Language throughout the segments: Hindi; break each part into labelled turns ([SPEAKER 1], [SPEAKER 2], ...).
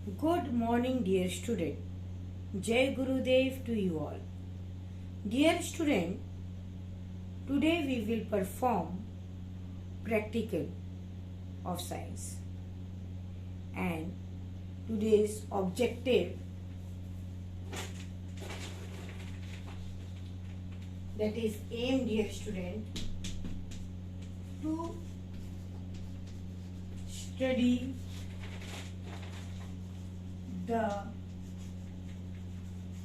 [SPEAKER 1] Good morning, dear student. Jai Gurudev to you all. Dear student, today we will perform practical of science. And today's objective, that is aim, dear student, to study the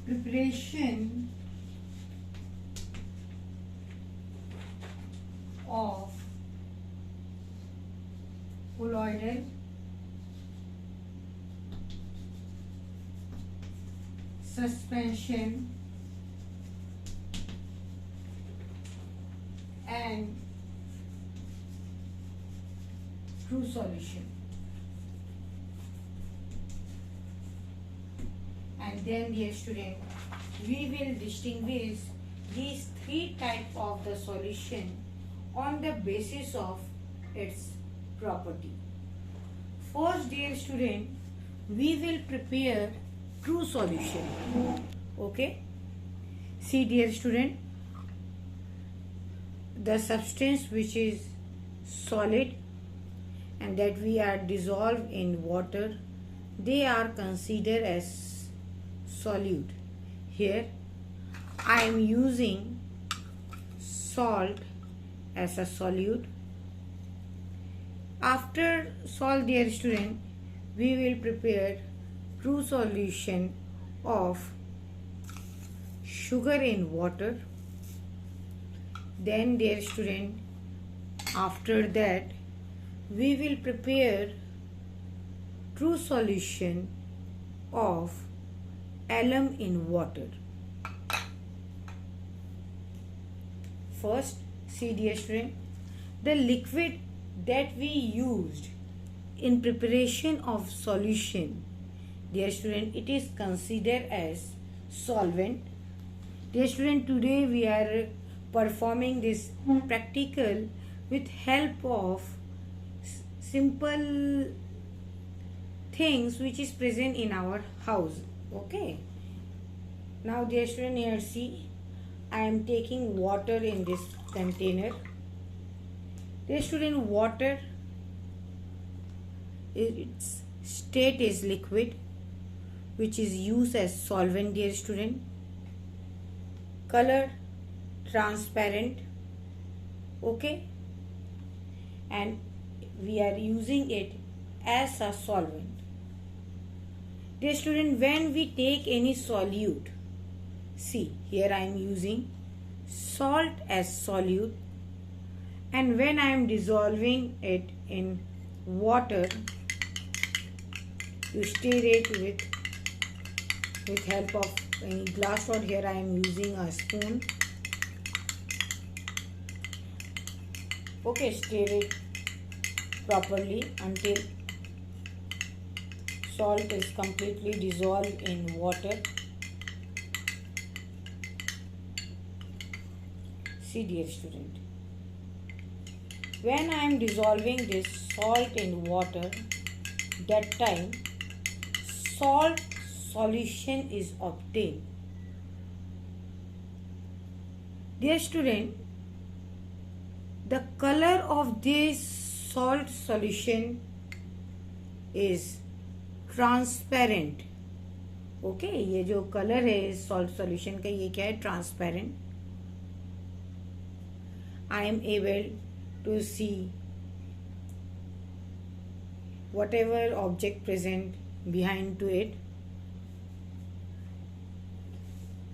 [SPEAKER 1] preparation of colloidal suspension and true solution. And then, dear student, we will distinguish these three types of the solution on the basis of its property. First, dear student, we will prepare true solution. Okay? See, dear student, the substance which is solid and that we are dissolved in water, they are considered as solute. Here I am using salt as a solute. After salt, dear student, we will prepare true solution of sugar in water. Then, dear student, after that we will prepare true solution of alum in water. First, see, dear student, the liquid that we used in preparation of solution, dear student, it is considered as solvent. Dear student, today we are performing this practical with help of simple things which is present in our house. Okay, now dear student, here see, I am taking water in this container. Dear student, water, its state is liquid, which is used as solvent, dear student. Color transparent. Okay, and we are using it as a solvent. Dear student, when we take any solute, see, here I am using salt as solute, and when I am dissolving it in water, you stir it with help of any glass rod. Here I am using a spoon. Okay, stir it properly until salt is completely dissolved in water. See, dear student, when I am dissolving this salt in water, that time salt solution is obtained. Dear student, the color of this salt solution is transparent. Okay, ये जो कलर है सॉल्ट सॉल्यूशन का, ये क्या है? Transparent. I am able to see whatever object present behind to it.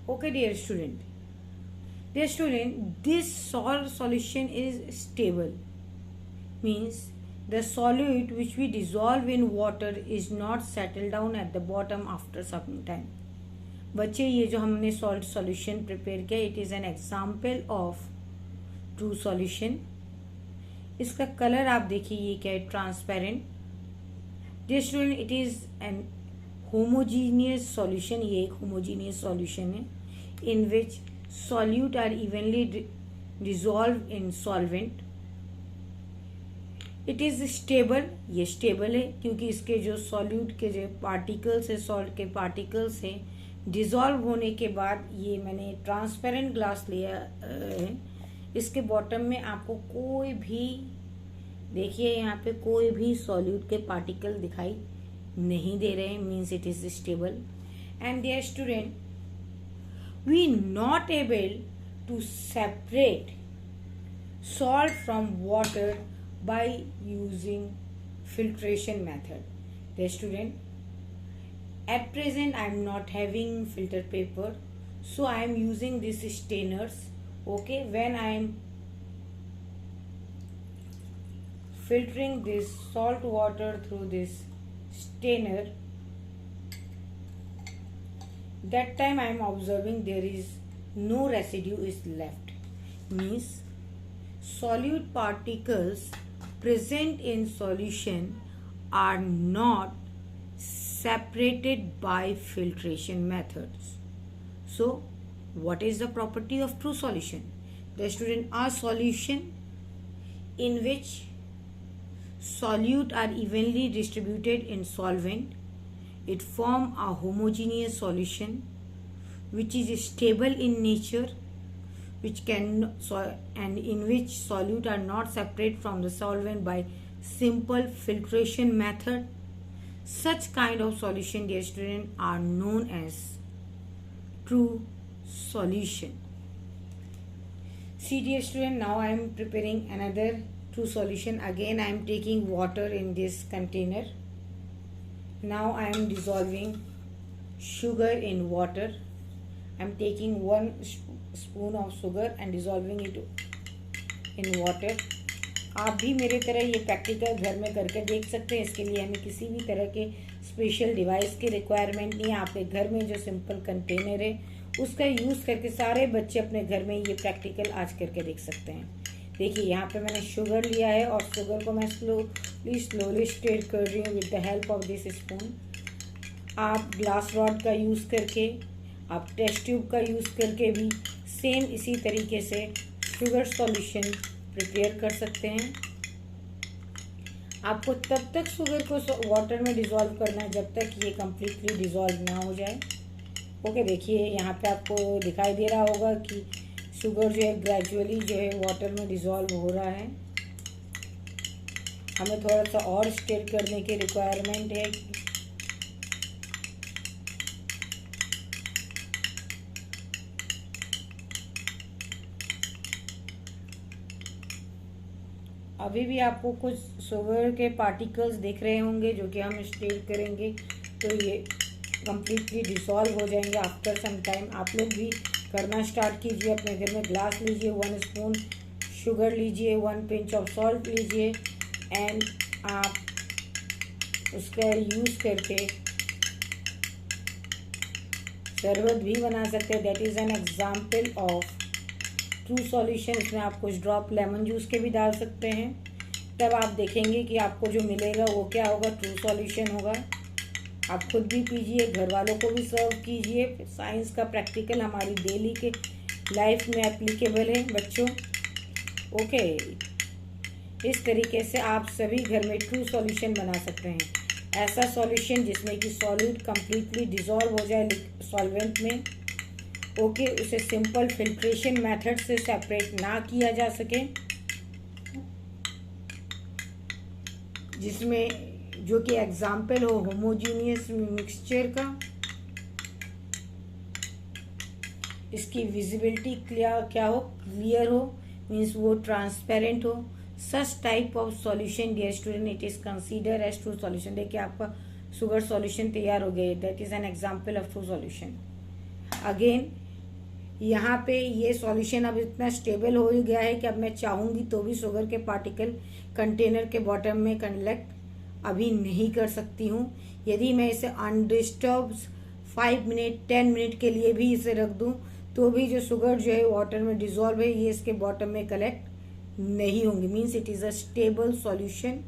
[SPEAKER 1] Okay, dear student, this salt solution is stable, means the solute which we dissolve in water is not settled down at the bottom after some time. बच्चे, ये जो हमने salt solution prepare किया, it is an example of true solution. इसका कलर आप देखिए, ये क्या है? Transparent. Dear student, it is an homogeneous solution. ये एक homogeneous solution है in which solute are evenly dissolved in solvent. It is stable, ये स्टेबल है क्योंकि इसके जो सॉल्यूट के जो पार्टिकल्स है, सॉल्ट के पार्टिकल्स हैं, डिज़ोल्व होने के बाद, ये मैंने ट्रांसपेरेंट ग्लास लिया है, इसके बॉटम में आपको कोई भी, देखिए यहाँ पे कोई भी सॉल्यूट के पार्टिकल दिखाई नहीं दे रहे हैं, means it is stable. And dear student, we not able to separate salt from water by using filtration method. Dear student, at present I am not having filter paper, so I am using this stainers. Okay, when I am filtering this salt water through this stainer, that time I am observing there is no residue is left, means solute particles present in solution are not separated by filtration methods. So what is the property of true solution? The student, a solution in which solute are evenly distributed in solvent, it form a homogeneous solution which is stable in nature, which can and in which solute are not separate from the solvent by simple filtration method. Such kind of solution, dear student, are known as true solution. See dear student, now I am preparing another true solution. Again I am taking water in this container. Now I am dissolving sugar in water. I am taking 1 spoon of sugar and dissolving it in water. आप भी मेरे तरह ये प्रैक्टिकल घर में करके देख सकते हैं. इसके लिए हमें किसी भी तरह के स्पेशल डिवाइस की रिक्वायरमेंट नहीं है. आपके घर में जो सिंपल कंटेनर है उसका यूज़ करके सारे बच्चे अपने घर में ये प्रैक्टिकल आज करके देख सकते हैं. देखिए यहाँ पे मैंने शुगर लिया है और शुगर को मैं स्लोली स्टेयर कर रही हूँ with the help of this spoon. आप ग्लास रॉड का यूज़ करके, आप टेस्ट ट्यूब का यूज़ करके भी सेम इसी तरीके से शुगर सॉल्यूशन प्रिपेयर कर सकते हैं. आपको तब तक शुगर को वाटर में डिज़ोल्व करना है जब तक ये कम्प्लीटली डिज़ोल्व ना हो जाए. ओके, देखिए यहाँ पे आपको दिखाई दे रहा होगा कि शुगर जो है ग्रेजुअली जो है वाटर में डिज़ोल्व हो रहा है. हमें थोड़ा सा और स्टेयर करने की रिक्वायरमेंट है. अभी भी आपको कुछ शुगर के पार्टिकल्स दिख रहे होंगे जो कि हम स्टेयर करेंगे तो ये कम्प्लीटली डिसॉल्व हो जाएंगे आफ्टर सम टाइम. आप लोग भी करना स्टार्ट कीजिए. अपने घर में ग्लास लीजिए, 1 स्पून शुगर लीजिए, 1 पिंच ऑफ सॉल्ट लीजिए एंड आप उसका यूज़ करके शरबत भी बना सकते हैं. That is an example of true solution. इसमें आप कुछ ड्रॉप लेमन जूस के भी डाल सकते हैं. तब आप देखेंगे कि आपको जो मिलेगा वो क्या होगा, ट्रू सॉल्यूशन होगा. आप खुद भी पीजिए, घर वालों को भी सर्व कीजिए. साइंस का प्रैक्टिकल हमारी डेली के लाइफ में एप्लीकेबल है बच्चों. ओके, इस तरीके से आप सभी घर में ट्रू सॉल्यूशन बना सकते हैं. ऐसा सॉल्यूशन जिसमें कि सॉल्यूट कम्प्लीटली डिज़ोल्व हो जाए सॉल्वेंट में. ओके, उसे सिंपल फिल्ट्रेशन मेथड से सेपरेट ना किया जा सके, जिसमें जो कि एग्जाम्पल हो होमोजीनियस मिक्सचर का. इसकी विजिबिलिटी क्या हो, क्लियर हो, मीन्स वो ट्रांसपेरेंट हो. Such type of solution dear student it is consider as true solution. देखिए आपका शुगर सॉल्यूशन तैयार हो गया. That is an example of true solution. Again यहाँ पे ये सॉल्यूशन अब इतना स्टेबल हो गया है कि अब मैं चाहूँगी तो भी शुगर के पार्टिकल कंटेनर के बॉटम में कलेक्ट अभी नहीं कर सकती हूँ. यदि मैं इसे अनडिस्टर्ब 5 मिनट 10 मिनट के लिए भी इसे रख दूँ तो भी जो शुगर जो है वाटर में डिज़ोल्व है ये इसके बॉटम में कलेक्ट नहीं होंगे. Means it is a stable solution.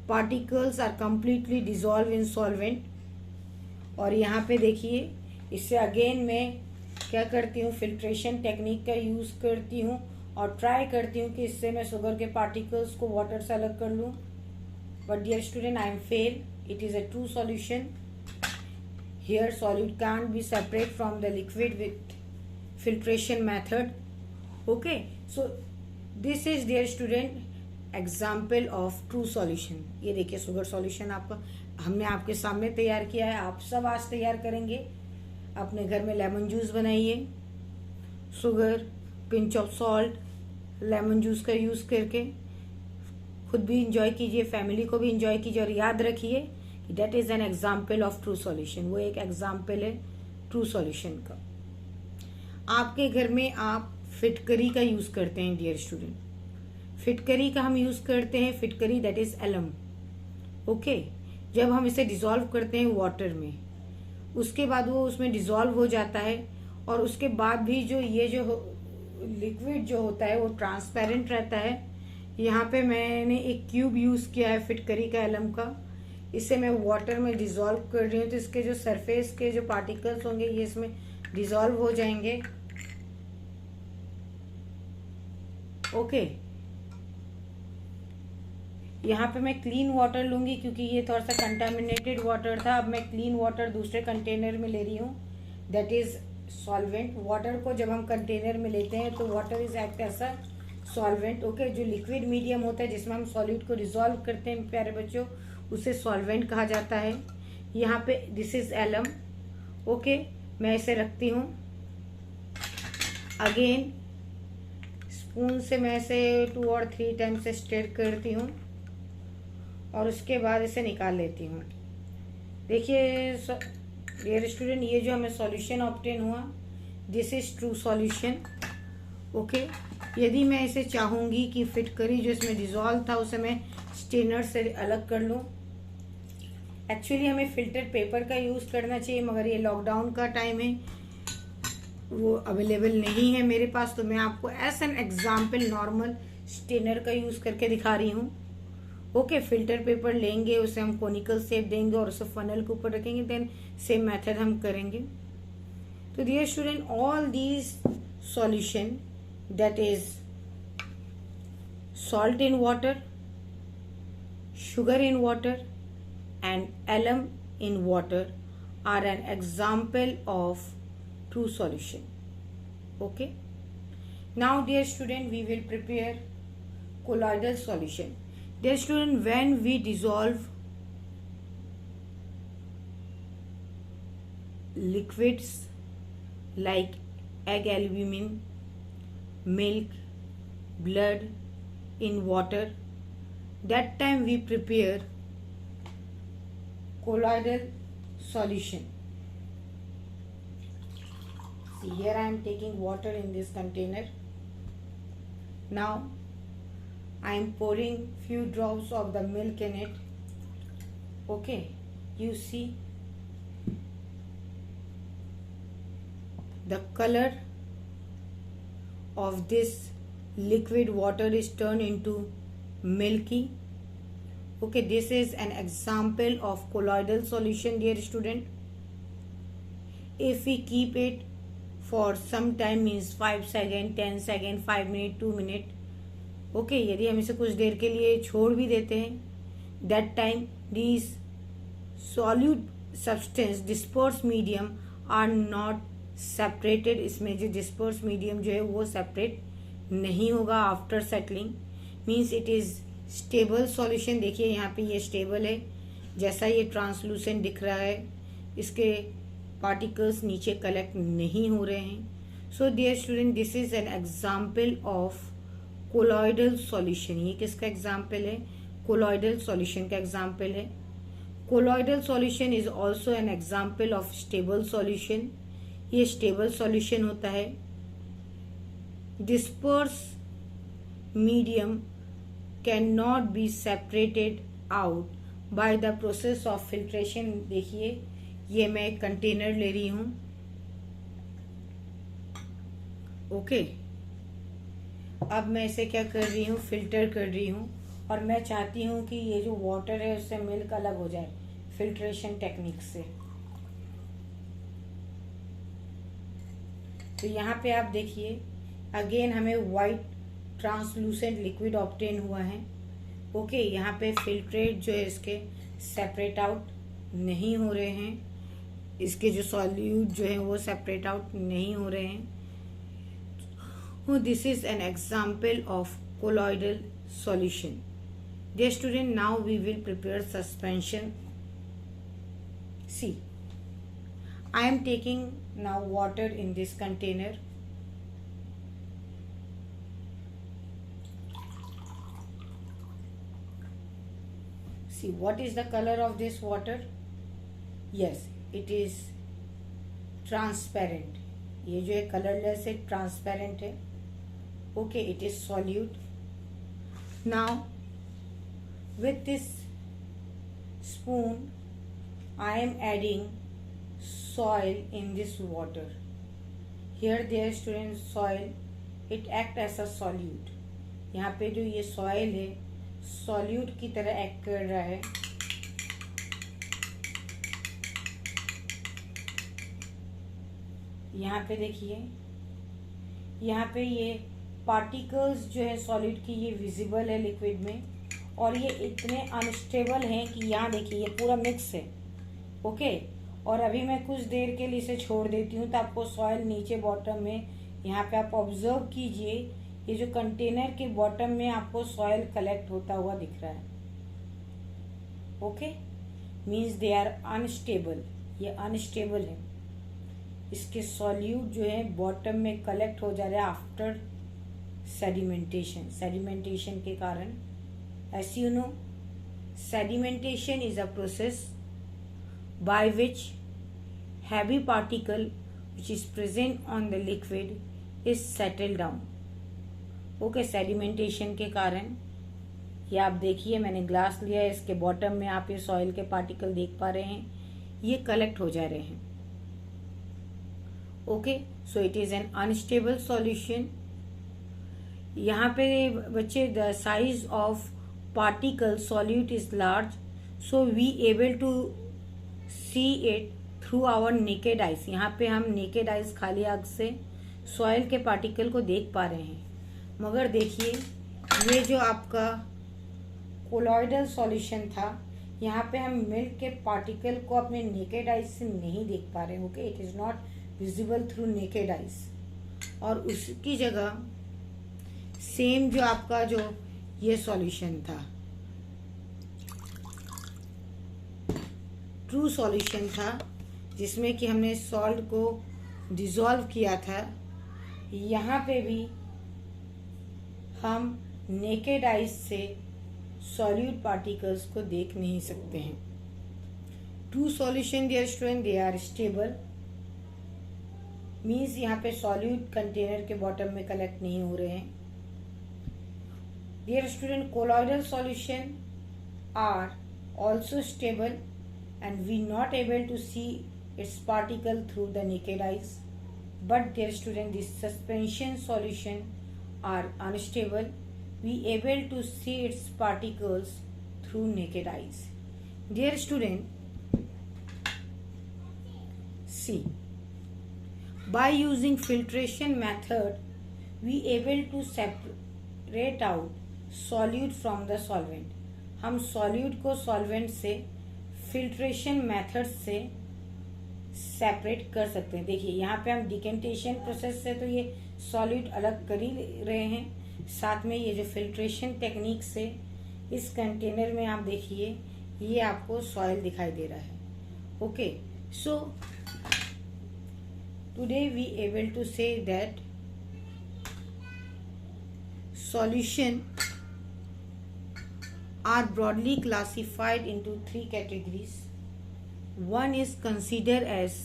[SPEAKER 1] Particles are completely dissolve in solvent. और यहाँ पे देखिए इससे अगेन मैं क्या करती हूँ, फिल्ट्रेशन टेक्निक का यूज़ करती हूँ और ट्राई करती हूँ कि इससे मैं शुगर के पार्टिकल्स को वाटर से अलग कर लूँ, but dear student I am fail. It is a true solution. Here solute can't be separate from the liquid with filtration method. Okay, so this is dear student example of true solution. ये देखिए शुगर सॉल्यूशन आपका हमने आपके सामने तैयार किया है. आप सब आज तैयार करेंगे. अपने घर में लेमन जूस बनाइए, sugar, pinch of salt, lemon juice का यूज़ करके खुद भी इंजॉय कीजिए, फैमिली को भी इंजॉय कीजिए. और याद रखिए that is an example of true solution. वो एक एग्जाम्पल है ट्रू सॉल्यूशन का. आपके घर में आप फिटकरी का यूज करते हैं डियर स्टूडेंट. फिटकरी का हम यूज करते हैं. फिटकरी दैट इज एलम. ओके, जब हम इसे डिसॉल्व करते हैं वाटर में, उसके बाद वो उसमें डिसॉल्व हो जाता है. और उसके बाद भी जो ये जो लिक्विड जो होता है वो ट्रांसपेरेंट रहता है. यहाँ पे मैंने एक क्यूब यूज किया है फिटकरी का एलम का. इसे मैं वाटर में डिसॉल्व कर रही हूँ तो इसके जो सरफेस के जो पार्टिकल्स होंगे ये इसमें डिसॉल्व हो जाएंगे. ओके, यहाँ पे मैं क्लीन वाटर लूंगी क्योंकि ये थोड़ा सा कंटामिनेटेड वाटर था. अब मैं क्लीन वाटर दूसरे कंटेनर में ले रही हूँ. That is solvent. वाटर को जब हम कंटेनर में लेते हैं तो water is act as a solvent. Okay, जो लिक्विड मीडियम होता है जिसमें हम सॉल्यूट को डिसॉल्व करते हैं प्यारे बच्चों, उसे सॉल्वेंट कहा जाता है. यहाँ पे दिस इज एलम. ओके, मैं इसे रखती हूँ. अगेन स्पून से मैं इसे 2 और 3 टाइम से स्टिर करती हूँ और उसके बाद इसे निकाल लेती हूँ. देखिए डियर स्टूडेंट, ये जो हमें सॉल्यूशन ऑब्टेन हुआ, this is true solution. Okay, यदि मैं इसे चाहूँगी कि फिटकरी जो इसमें डिसॉल्व था उसे मैं स्टेनर से अलग कर लूँ. एक्चुअली हमें फिल्टर पेपर का यूज़ करना चाहिए, मगर ये लॉकडाउन का टाइम है, वो अवेलेबल नहीं है मेरे पास. तो मैं आपको as an example normal strainer का यूज़ करके दिखा रही हूँ. ओके, फिल्टर पेपर लेंगे, उसे हम कोनिकल शेप देंगे और उसे फनल के ऊपर रखेंगे. देन सेम मेथड हम करेंगे. तो dear student, all these solution that is salt in water, sugar in water and alum in water are an example of true solution. Okay, now dear student, we will prepare colloidal solution. Dear student, when we dissolve liquids like egg albumin, milk, blood in water, that time we prepare colloidal solution. See, here I am taking water in this container. Now I am pouring few drops of the milk in it. Okay, you see the color of this liquid water is turned into milky. Okay, this is an example of colloidal solution dear student. If we keep it for some time, means 5 second, 10 second, 5 minute, 2 minute. Okay, यदि हम इसे कुछ देर के लिए छोड़ भी देते हैं, that time these solute substance dispersed medium are not separated. इसमें जो dispersed medium जो है वो separate नहीं होगा after settling. Means it is stable solution. देखिए यहाँ पे ये स्टेबल है, जैसा ये ट्रांसलूसेंट दिख रहा है, इसके पार्टिकल्स नीचे कलेक्ट नहीं हो रहे हैं. So dear student, this is an example of colloidal solution. ये किसका एग्जाम्पल है? कोलॉइडल सॉल्यूशन का एग्जाम्पल है. Colloidal solution is also an example of stable solution. ये स्टेबल सॉल्यूशन होता है. Disperse medium cannot be separated out by the process of filtration. देखिए ये मैं एक कंटेनर ले रही हूँ. ओके, अब मैं इसे क्या कर रही हूँ, फिल्टर कर रही हूँ. और मैं चाहती हूँ कि ये जो वाटर है उससे मिल्क अलग हो जाए फिल्ट्रेशन टेक्निक से. तो यहाँ पे आप देखिए, अगेन हमें वाइट ट्रांसलूसेंट लिक्विड ऑब्टेन हुआ है। ओके, यहाँ पे फिल्ट्रेट जो है इसके सेपरेट आउट नहीं हो रहे हैं, इसके जो सॉल्यूट जो है वो सेपरेट आउट नहीं हो रहे हैं। This is an example of colloidal solution. Dear student, now we will prepare suspension. See, I am taking now water in this container. See, what is the color of this water? Yes, it is transparent. ये जो है colorless है, transparent है. Okay, it is solute. Now, with this spoon, I am adding soil in this water. Here, dear students, soil, it act as a solute. यहाँ पे जो ये soil है, solute की तरह act कर रहा है. यहाँ पे देखिए, यहाँ पे ये particles जो है solute की ये visible है liquid में, और ये इतने अनस्टेबल हैं कि यहाँ देखिए ये पूरा मिक्स है। ओके, और अभी मैं कुछ देर के लिए इसे छोड़ देती हूँ तो आपको सॉइल नीचे बॉटम में, यहाँ पे आप ऑब्जर्व कीजिए, ये जो कंटेनर के बॉटम में आपको सॉइल कलेक्ट होता हुआ दिख रहा है। Okay, means they are unstable, ये अनस्टेबल है। इसके सॉल्यूट जो है बॉटम में कलेक्ट हो जा रहा है आफ्टर सेडिमेंटेशन, सेडिमेंटेशन के कारण। As you know, sedimentation is a process by which heavy particle which is present on the liquid is settled down. Okay, sedimentation के कारण ये आप देखिए, मैंने ग्लास लिया है, इसके बॉटम में आप ये सॉइल के पार्टिकल देख पा रहे हैं, ये कलेक्ट हो जा रहे हैं। Okay, so it is an unstable solution. यहाँ पे बच्चे the size of particle solute is large, so we able to see it through our naked eyes. यहाँ पे हम naked eyes खाली आँख से सॉइल के पार्टिकल को देख पा रहे हैं। मगर देखिए, ये जो आपका कोलॉइडल सॉल्यूशन था, यहाँ पे हम मिल्क के पार्टिकल को अपने नेकेड आइज से नहीं देख पा रहे हैं। Okay, it is not visible through naked eyes. और उसकी जगह सेम जो आपका जो ये सॉल्यूशन था, ट्रू सॉल्यूशन था, जिसमें कि हमने सॉल्ट को डिसॉल्व किया था, यहाँ पे भी हम नेकेड आइज से सॉल्यूट पार्टिकल्स को देख नहीं सकते हैं। True solution dear student, they are stable, means यहाँ पे सॉल्यूट कंटेनर के बॉटम में कलेक्ट नहीं हो रहे हैं। Dear student, colloidal solution are also stable and we not able to see its particle through the naked eyes. But dear student, this suspension solution are unstable. We able to see its particles through naked eyes. Dear student, see, by using filtration method, we able to separate out solute from the solvent. हम सॉल्यूट को सॉल्वेंट से फिल्ट्रेशन मेथड से सेपरेट कर सकते हैं। देखिए, यहाँ पे हम डिकेंटेशन प्रोसेस से तो ये सॉल्यूट अलग कर ही रहे हैं, साथ में ये जो फिल्ट्रेशन टेक्निक से इस कंटेनर में आप देखिए, ये आपको सॉइल दिखाई दे रहा है। Okay, so today we able to say that solution are broadly classified into three categories. One is considered as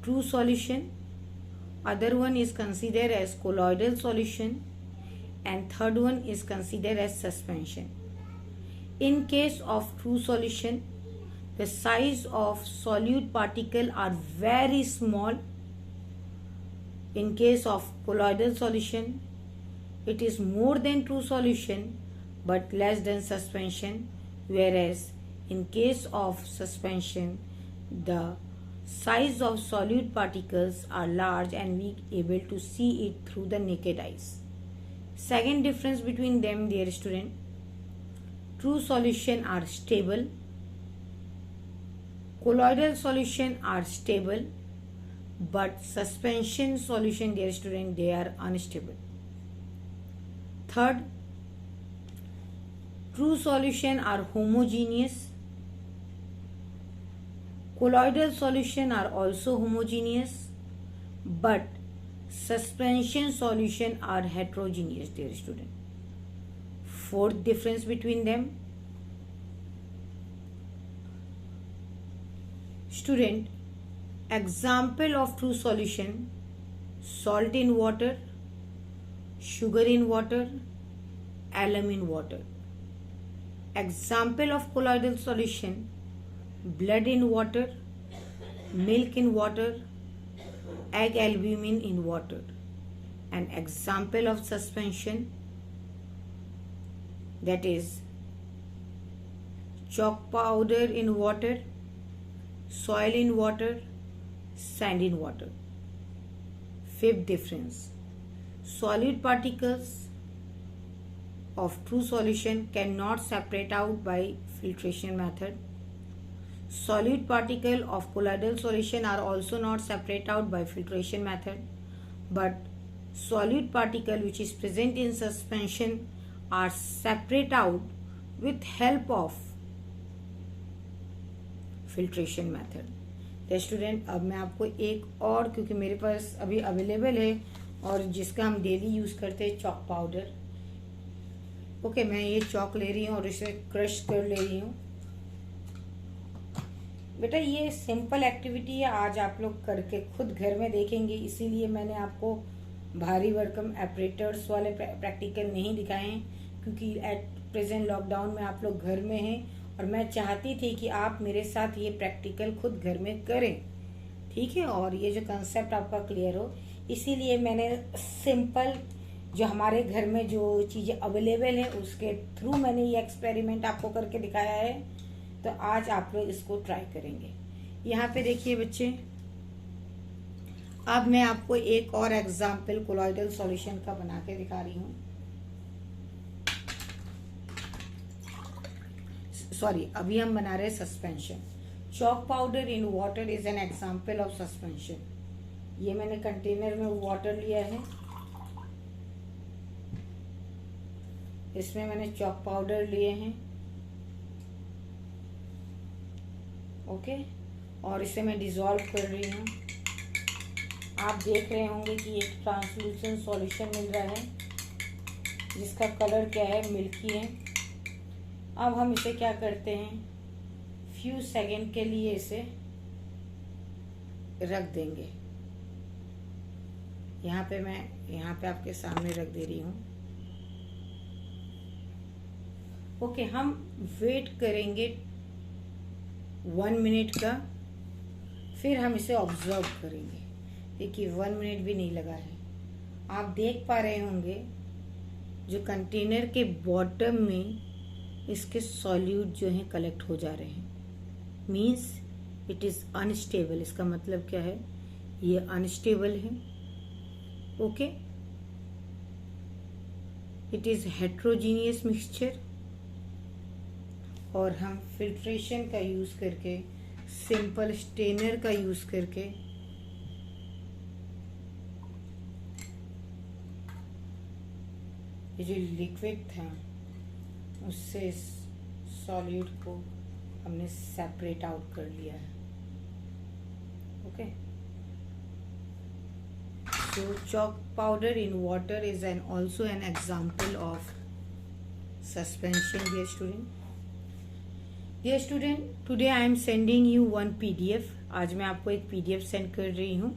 [SPEAKER 1] true solution, other one is considered as colloidal solution, and third one is considered as suspension. In case of true solution, the size of solute particle are very small. In case of colloidal solution, it is more than true solution but less than suspension, whereas in case of suspension, the size of solute particles are large and we able to see it through the naked eyes. Second difference between them, dear student, true solution are stable, colloidal solution are stable, but suspension solution, dear student, they are unstable. Third, true solution are homogeneous, colloidal solution are also homogeneous, but suspension solution are heterogeneous, dear student. Fourth difference between them, student, example of true solution: salt in water, sugar in water, alum in water. Example of colloidal solution: blood in water, milk in water, egg albumin in water. An example of suspension, that is chalk powder in water, soil in water, sand in water. Fifth difference, solid particles of true solution cannot separate out by filtration method. Solid particle of colloidal solution are also not separate out by filtration method, but solid particle which is present in suspension are separate out with help of filtration method. तो स्टूडेंट, अब मैं आपको एक और, क्योंकि मेरे पास अभी अवेलेबल है और जिसका हम डेली यूज़ करते हैं, चॉक पाउडर। ओके, मैं ये चॉक ले रही हूँ और इसे क्रश कर ले रही हूँ। बेटा ये सिंपल एक्टिविटी है, आज आप लोग करके खुद घर में देखेंगे, इसीलिए मैंने आपको भारी भरकम ऑपरेटर्स वाले प्रैक्टिकल नहीं दिखाए हैं, क्योंकि एट प्रेजेंट लॉकडाउन में आप लोग घर में हैं और मैं चाहती थी कि आप मेरे साथ ये प्रैक्टिकल खुद घर में करें, ठीक है, और ये जो कंसेप्ट आपका क्लियर हो। इसीलिए मैंने सिंपल जो हमारे घर में जो चीज़ें अवेलेबल हैं उसके थ्रू मैंने ये एक्सपेरिमेंट आपको करके दिखाया है। तो आज आप लोग इसको ट्राई करेंगे। यहाँ पे देखिए बच्चे, अब मैं आपको एक और एग्जाम्पल कोलॉइडल सॉल्यूशन का बना के दिखा रही हूँ। सॉरी, अभी हम बना रहे हैं suspension. Chalk powder in water is an example of suspension. ये मैंने कंटेनर में वाटर लिया है, इसमें मैंने चॉक पाउडर लिए हैं, ओके, और इसे मैं डिसॉल्व कर रही हूँ। आप देख रहे होंगे कि एक ट्रांसलूसेंट सॉल्यूशन मिल रहा है जिसका कलर क्या है, मिल्की है। अब हम इसे क्या करते हैं, फ्यू सेकंड के लिए इसे रख देंगे। यहाँ पे आपके सामने रख दे रही हूँ। ओके, हम वेट करेंगे 1 मिनट का, फिर हम इसे ऑब्जर्व करेंगे। देखिए 1 मिनट भी नहीं लगा है। आप देख पा रहे होंगे जो कंटेनर के बॉटम में इसके सॉल्यूट जो हैं कलेक्ट हो जा रहे हैं, मीन्स इट इज़ अनस्टेबल। इसका मतलब क्या है, ये अनस्टेबल है, okay. It is heterogeneous mixture. और हम फिल्ट्रेशन का यूज़ करके, सिंपल स्टेनर का यूज़ करके ये जो लिक्विड था उससे सॉलिड को हमने सेपरेट आउट कर लिया है, okay. So chalk powder in water is also an example of suspension, dear student. Dear student, today I am sending you one PDF. आज मैं आपको एक PDF सेंड कर रही हूँ।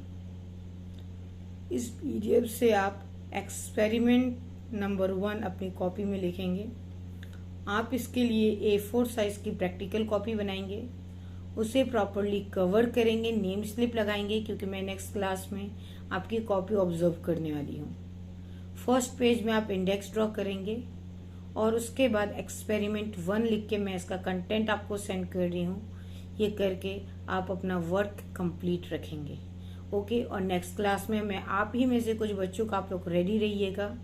[SPEAKER 1] इस PDF से आप एक्सपेरिमेंट नंबर 1 अपनी कॉपी में लिखेंगे। आप इसके लिए A4 साइज की प्रैक्टिकल कॉपी बनाएंगे, उसे प्रॉपरली कवर करेंगे, नेम स्लिप लगाएंगे, क्योंकि मैं नेक्स्ट क्लास में आपकी कॉपी ऑब्जर्व करने वाली हूँ। फर्स्ट पेज में आप इंडेक्स ड्रॉ करेंगे और उसके बाद एक्सपेरिमेंट 1 लिख के मैं इसका कंटेंट आपको सेंड कर रही हूँ। ये करके आप अपना वर्क कंप्लीट रखेंगे, ओके। और नेक्स्ट क्लास में मैं आप ही में से कुछ बच्चों का, आप लोग रेडी रहिएगा।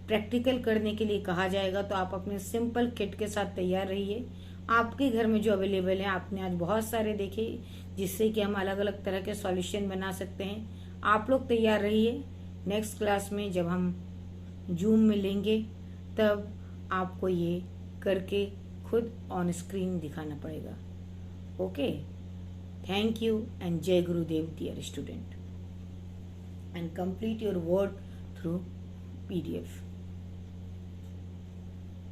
[SPEAKER 1] प्रैक्टिकल करने के लिए कहा जाएगा तो आप अपने सिंपल किट के साथ तैयार रहिए। आपके घर में जो अवेलेबल है आपने आज बहुत सारे देखे, जिससे कि हम अलग अलग तरह के सॉल्यूशन बना सकते हैं। आप लोग तैयार रहिए। नेक्स्ट क्लास में जब हम जूम में लेंगे तब आपको ये करके खुद ऑन स्क्रीन दिखाना पड़ेगा। ओके, थैंक यू एंड जय Gurudev dear student, and complete your work through PDF.